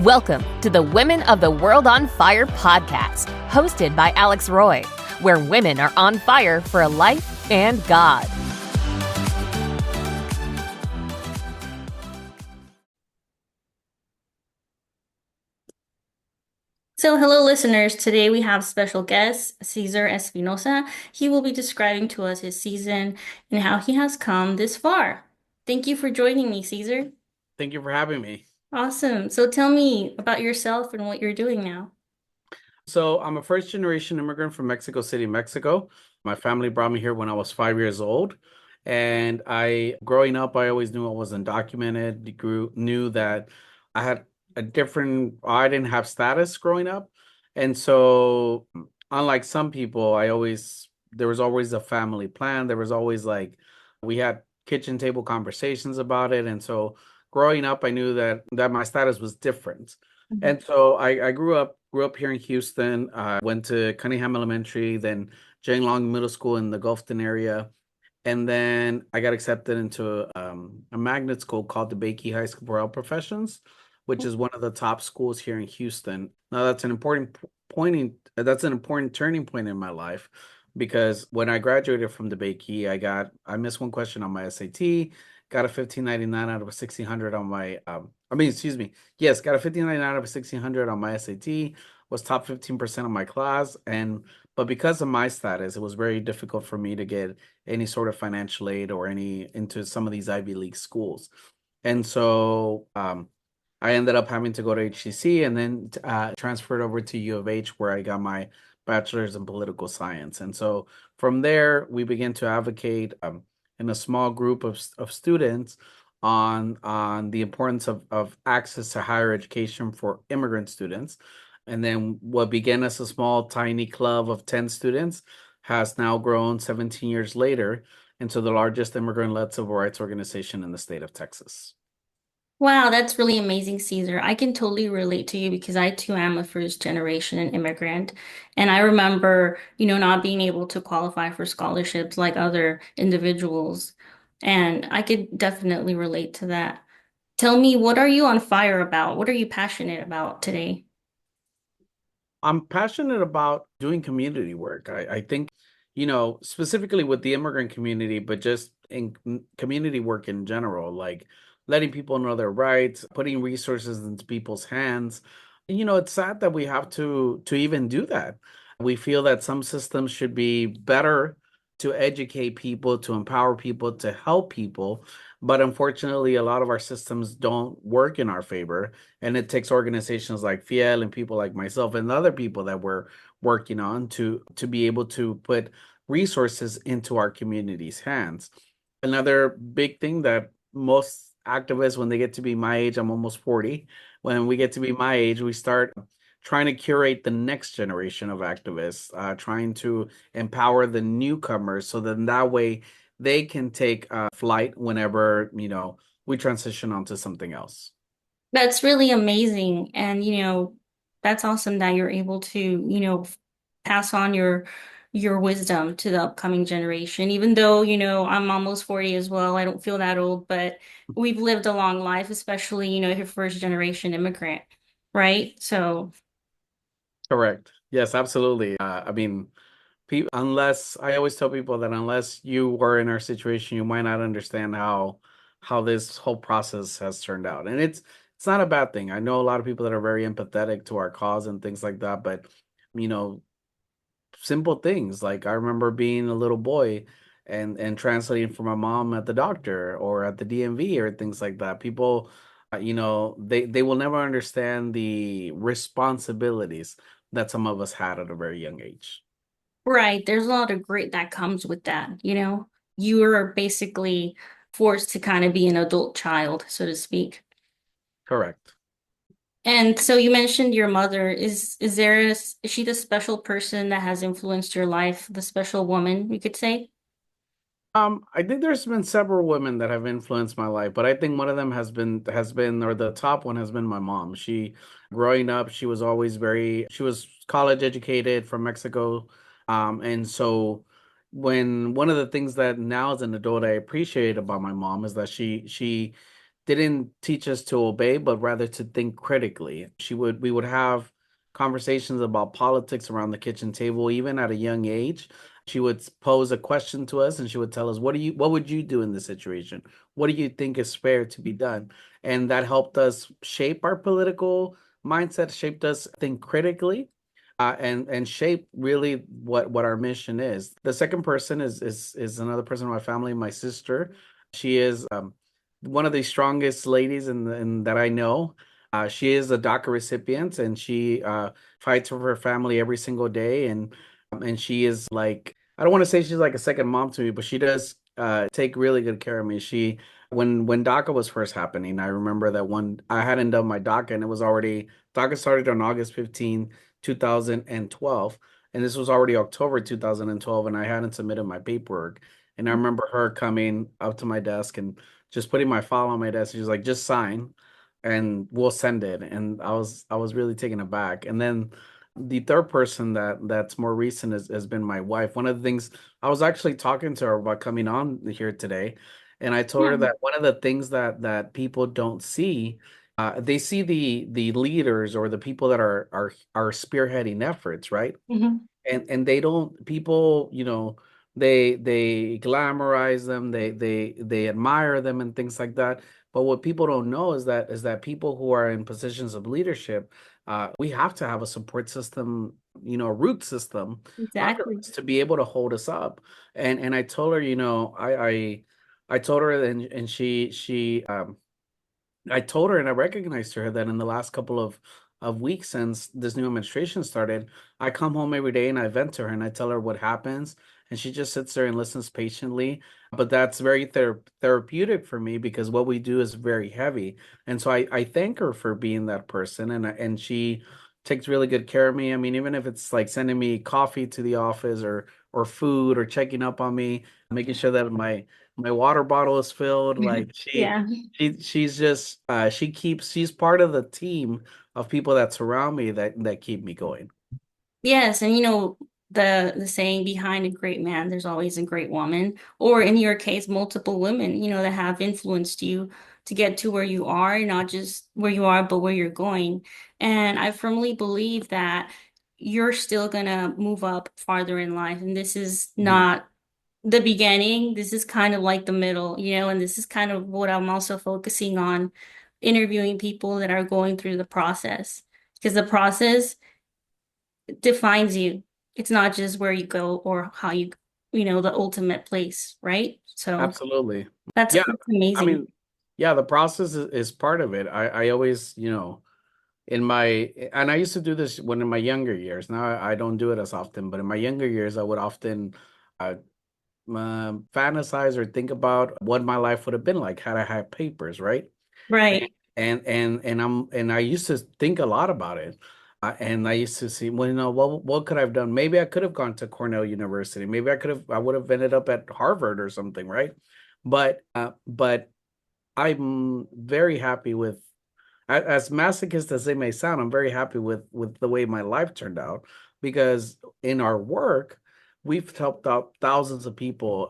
Welcome to the Women of the World on Fire podcast, hosted by Alex Roy, where women are on fire for a life and God. So, hello, listeners. Today we have special guest, Caesar Espinosa. He will be describing to us his season and how he has come this far. Thank you for joining me, Caesar. Thank you for having me. Awesome. So, tell me about yourself and what you're doing now. So I'm a first generation immigrant from Mexico City, Mexico. My family brought me here when I was 5 years old. And growing up, I always knew I was undocumented, knew that I didn't have status growing up. And so, unlike some people, there was always a family plan. There was always we had kitchen table conversations about it. And so, growing up, I knew that my status was different. And so I grew up here in Houston. Went to Cunningham Elementary, then Jane Long Middle School in the Gulfton area. And then I got accepted into a magnet school called the Daca High School for Health Professions, which is one of the top schools here in Houston. Now that's an important turning point in my life, because when I graduated from the Daca, I missed one question on my SAT, got a 1599 out of a 1600 on my excuse me. Yes, got a 1599 out of a 1600 on my SAT, was top 15% of my class. But because of my status, it was very difficult for me to get any sort of financial aid or any into some of these Ivy League schools. And so I ended up having to go to HCC and then transferred over to U of H, where I got my bachelor's in political science. And so from there, we began to advocate in a small group of students on the importance of access to higher education for immigrant students. And then what began as a small, tiny club of 10 students has now grown 17 years later into the largest immigrant-led civil rights organization in the state of Texas. Wow, that's really amazing, Caesar. I can totally relate to you because I too am a first generation immigrant. And I remember, not being able to qualify for scholarships like other individuals. And I could definitely relate to that. Tell me, what are you on fire about? What are you passionate about today? I'm passionate about doing community work. I think, specifically with the immigrant community, but just in community work in general, like letting people know their rights, putting resources into people's hands. It's sad that we have to even do that. We feel that some systems should be better to educate people, to empower people, to help people. But unfortunately, a lot of our systems don't work in our favor. And it takes organizations like Fiel and people like myself and other people that we're working on to be able to put resources into our community's hands. Another big thing that most activists, when they get to be my age, I'm almost 40, when we get to be my age, we start trying to curate the next generation of activists, trying to empower the newcomers so that way they can take flight whenever, we transition onto something else. That's really amazing. And, that's awesome that you're able to, pass on your wisdom to the upcoming generation. Even though, I'm almost 40 as well. I don't feel that old, but we've lived a long life, especially, if you're first generation immigrant, right? So, Correct. Yes, absolutely. Unless I always tell people that unless you were in our situation, you might not understand how this whole process has turned out. And it's not a bad thing. I know a lot of people that are very empathetic to our cause and things like that, but you know, simple things like I remember being a little boy and translating for my mom at the doctor or at the DMV or things like that. People, they will never understand the responsibilities that some of us had at a very young age. right, there's a lot of grit that comes with that, You are basically forced to kind of be an adult child, so to speak. Correct. And so you mentioned your mother. Is she the special person that has influenced your life, the special woman, you could say? I think there's been several women that have influenced my life, but I think one of them or the top one has been my mom. Growing up, she was college educated from Mexico. And so when one of the things that now as an adult I appreciate about my mom is that she didn't teach us to obey, but rather to think critically. We would have conversations about politics around the kitchen table, even at a young age. She would pose a question to us and she would tell us, what would you do in this situation? What do you think is fair to be done? And that helped us shape our political mindset, shaped us think critically, and shape really what our mission is. The second person is another person in my family, my sister. She is one of the strongest ladies in that I know. She is a Daca recipient, and she fights for her family every single day. And she is like, I don't want to say she's like a second mom to me, but she does take really good care of me. She when Daca was first happening, I remember that one I hadn't done my Daca, and it was already Daca started on August 15, 2012, and this was already October 2012, and I hadn't submitted my paperwork. And I remember her coming up to my desk and just putting my file on my desk. She's like, just sign and we'll send it. And I was really taken aback. And then the third person that's more recent has been my wife. One of the things I was actually talking to her about coming on here today, and I told her Yeah. that one of the things that people don't see, they see the leaders or the people that are spearheading efforts, right? Hmm. And they don't, people, they glamorize them, they admire them and things like that. But what people don't know is that people who are in positions of leadership, we have to have a support system, a root system under Exactly. us to be able to hold us up. And I told her, I told her, and I told her and I recognized to her that in the last couple of weeks since this new administration started, I come home every day and I vent to her and I tell her what happens. And she just sits there and listens patiently. But that's very therapeutic for me because what we do is very heavy. And so I thank her for being that person. And she takes really good care of me. I mean, even if it's like sending me coffee to the office or food or checking up on me, making sure that my water bottle is filled, like Yeah. she's just she's part of the team of people that surround me that keep me going. Yes, and the saying behind a great man, there's always a great woman, or in your case, multiple women, that have influenced you to get to where you are, not just where you are, but where you're going. And I firmly believe that you're still gonna move up farther in life, and this is Mhm. not the beginning. This is kind of like the middle, and this is kind of what I'm also focusing on, interviewing people that are going through the process, because the process defines you. It's not just where you go or how the ultimate place, right? So Absolutely. that's Yeah. I amazing. mean, yeah, the process is part of it. I always, in my and I used to do this when in my younger years. Now I don't do it as often, but in my younger years, I would often uh, fantasize or think about what my life would have been like had I had papers, right? And Right. and I used to think a lot about it. And I used to see, well, what could I have done? Maybe I could have gone to Cornell University. Maybe I would have ended up at Harvard or something, right? But I'm very happy with, as masochist as they may sound, I'm very happy with the way my life turned out because in our work, we've helped out thousands of people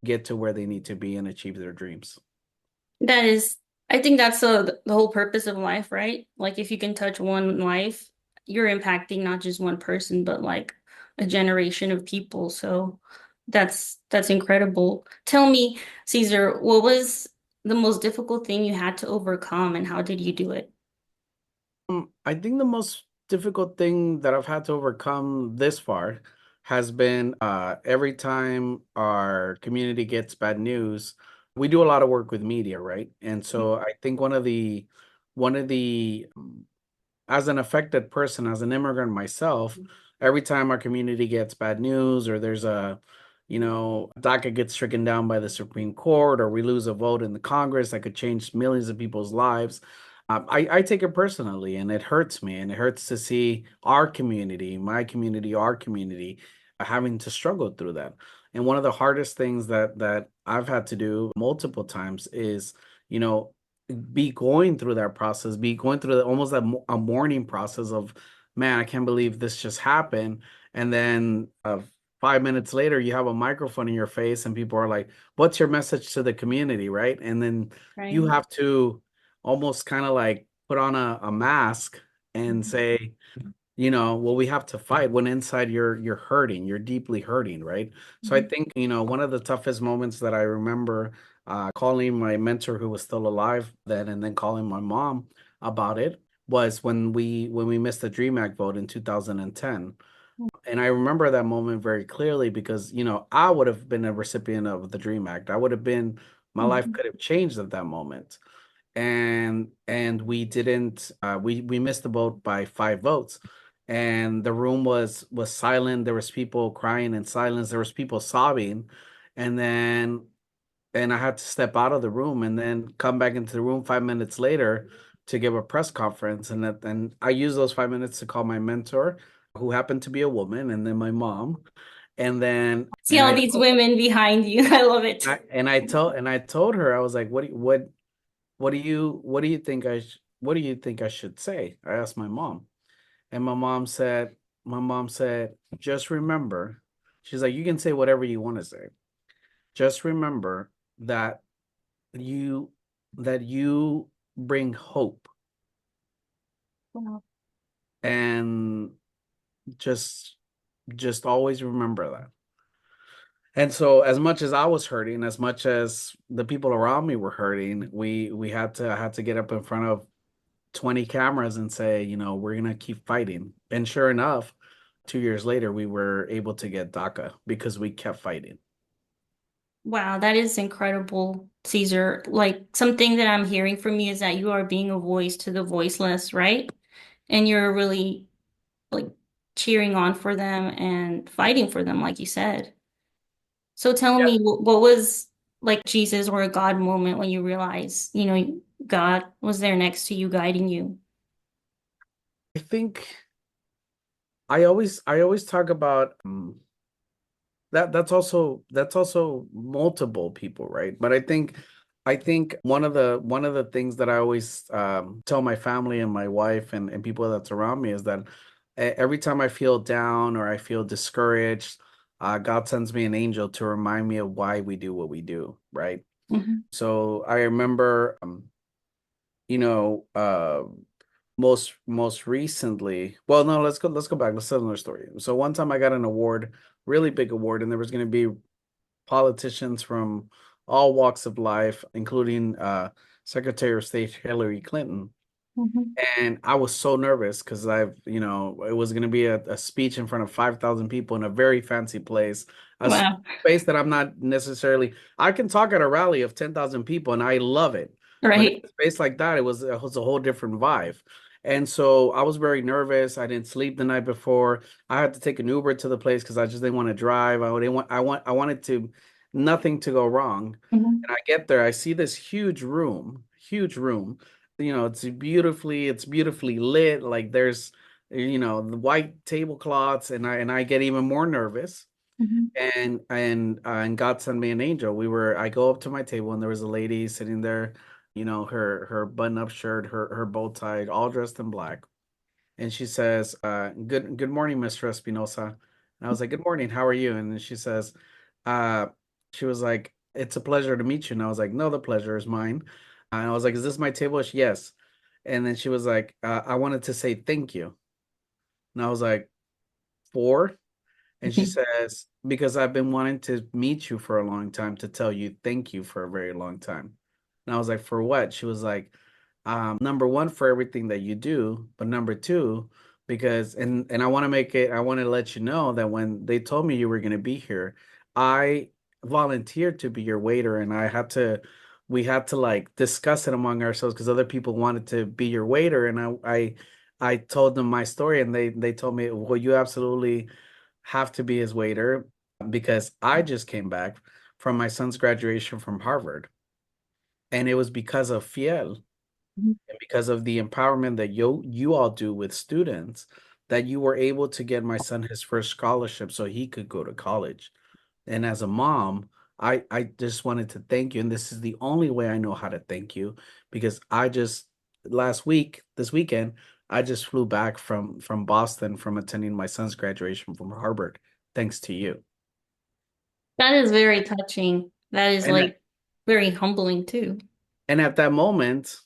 get to where they need to be and achieve their dreams. That is, I think that's the whole purpose of life, right? Like if you can touch one life, you're impacting not just one person, but like a generation of people. So that's incredible. Tell me, Caesar, what was the most difficult thing you had to overcome and how did you do it? I think the most difficult thing that I've had to overcome this far has been every time our community gets bad news, we do a lot of work with media, right? And so I think one of the as an affected person, as an immigrant myself, every time our community gets bad news or there's DACA gets stricken down by the Supreme Court or we lose a vote in the Congress that could change millions of people's lives, I take it personally and it hurts me and it hurts to see our community, my community, our community having to struggle through that. And one of the hardest things that I've had to do multiple times is, you know, be going through that process, be going through almost a mourning process of, man, I can't believe this just happened. And then 5 minutes later, you have a microphone in your face, and people are like, "What's your message to the community?" Right? And then you Right. have to almost kind of like put on a mask and say, well, we have to fight when inside you're hurting, you're deeply hurting, right? So I Mhm. think, one of the toughest moments that I remember calling my mentor who was still alive then and then calling my mom about it was when we missed the Dream Act vote in 2010. And I remember that moment very clearly because, I would have been a recipient of the Dream Act. I would have been, my life Mhm. could have changed at that moment. And we didn't we missed the vote by 5 votes. And the room was silent. There was people crying in silence. There was people sobbing. And I had to step out of the room and then come back into the room 5 minutes later to give a press conference. And I used those 5 minutes to call my mentor, who happened to be a woman, and then my mom. And then See all these women behind you. I love it. I told her, I was like, what do you think I should say? I asked my mom. And my mom said, just remember, she's like, you can say whatever you want to say. Just remember that you that you bring hope, Wow. and just just always remember that. And so as much as I was hurting, as much as the people around me were hurting, we had to get up in front of 20 cameras and say, we're gonna keep fighting. And sure enough, 2 years later, we were able to get Daca because we kept fighting. Wow, that is incredible, Caesar. Like something that I'm hearing from you is that you are being a voice to the voiceless, right? And you're really like cheering on for them and fighting for them, like you said. So tell Yeah. me, what was like Jesus or a God moment when you realize, God was there next to you, guiding you? I think I always talk about that's also multiple people, right? But I think one of the things that I always tell my family and my wife and people that's around me is that every time I feel down or I feel discouraged, God sends me an angel to remind me of why we do what we do, right? Hmm. So I remember, you know, most recently, well, no, let's go back. Let's tell another story. So one time I got an award, really big award, and there was going to be politicians from all walks of life, including Secretary of State Hillary Clinton. Hmm. And I was so nervous because it was going to be a speech in front of 5,000 people in a very fancy place, a Wow. space that I'm not necessarily, I can talk at a rally of 10,000 people and I love it. But in Right. a space like that, it was a whole different vibe. And so I was very nervous. I didn't sleep the night before. I had to take an Uber to the place because I just didn't want to drive. I wanted to, nothing to go wrong. Hmm. And I get there, I see this huge room. It's beautifully lit. Like there's, the white tablecloths, and I get even more nervous. Hmm. And God sent me an angel. I go up to my table and there was a lady sitting there, her button-up shirt, her bow tie, all dressed in black. And she says, good morning, Mr. Espinosa. And I was like, good morning, how are you? And then uh, she was like, it's a pleasure to meet you. And I was like, no, the pleasure is mine. And I was like, is this my table? Yes. And then she was like, I wanted to say thank you. And I was like, for? And she says, because I've been wanting to meet you for a long time to tell you thank you for a very long time. And I was like, for what? She was like, number one, for everything that you do, but number two, because and I want to let you know that when they told me you were gonna be here, I volunteered to be your waiter, and we had to like discuss it among ourselves because other people wanted to be your waiter. And I told them my story, and they told me, well, you absolutely have to be his waiter because I just came back from my son's graduation from Harvard. And it was because of Fiel and because of the empowerment that you all do with students that you were able to get my son his first scholarship so he could go to college. And as a mom, I just wanted to thank you. And this is the only way I know how to thank you because this weekend, I just flew back from Boston from attending my son's graduation from Harvard, thanks to you. That is very touching. That is And like very humbling too. and at that moment,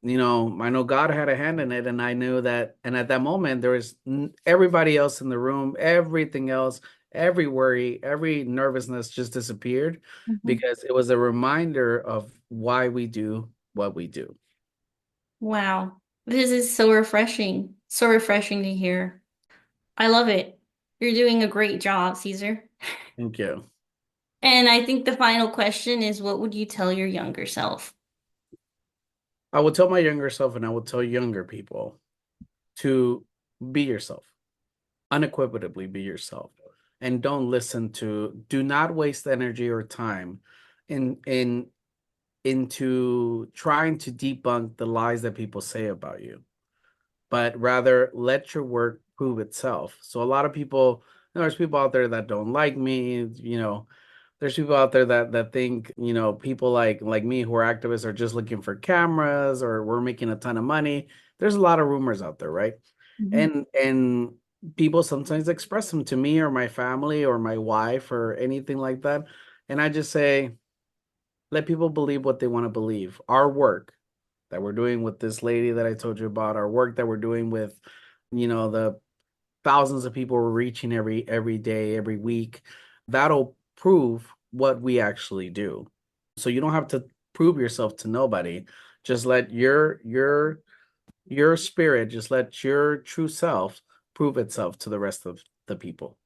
I know God had a hand in it, and I knew that. And at that moment, there was everybody else in the room, everything else, every worry, every nervousness just disappeared Mhm. because it was a reminder of why we do what we do. Wow. This is so refreshing. So refreshing to hear. I love it. You're doing a great job, Caesar. Thank you. And I think the final question is, what would you tell your younger self? I will tell my younger self, and I will tell younger people to be yourself, unequivocally be yourself, and do not waste energy or time in into trying to debunk the lies that people say about you, but rather let your work prove itself. So a lot of people, there's people out there that don't like me, there's people out there that think, people like me who are activists are just looking for cameras or we're making a ton of money. There's a lot of rumors out there, right? Mhm. And people sometimes express them to me or my family or my wife or anything like that. And I just say, let people believe what they want to believe. Our work that we're doing with this lady that I told you about, our work that we're doing with, the thousands of people we're reaching every day, every week, that'll prove what we actually do. So you don't have to prove yourself to nobody. Just let your spirit, just let your true self prove itself to the rest of the people.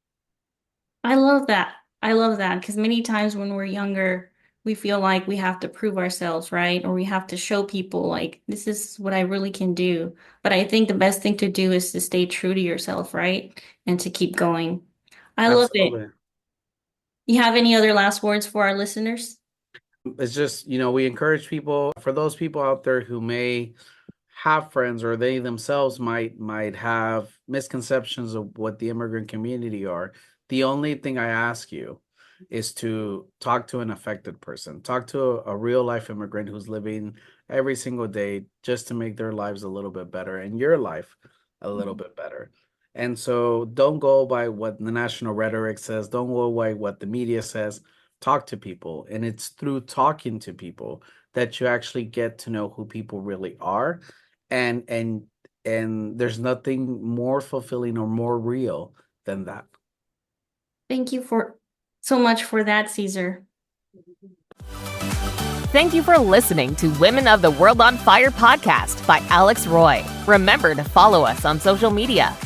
I love that. I love that because many times when we're younger, we feel like we have to prove ourselves, right? Or we have to show people like this is what I really can do. But I think the best thing to do is to stay true to yourself, right? And to keep going. I love it. Absolutely. You have any other last words for our listeners? It's just, we encourage people, for those people out there who may have friends or they themselves might have misconceptions of what the immigrant community are. The only thing I ask you is to talk to an affected person, talk to a real life immigrant who's living every single day just to make their lives a little bit better and your life a little bit better. And so don't go by what the national rhetoric says, don't go by what the media says. Talk to people, and it's through talking to people that you actually get to know who people really are, and there's nothing more fulfilling or more real than that. Thank you for so much for that, Caesar. Thank you for listening to Women of the World on Fire podcast by Alex Roy. Remember to follow us on social media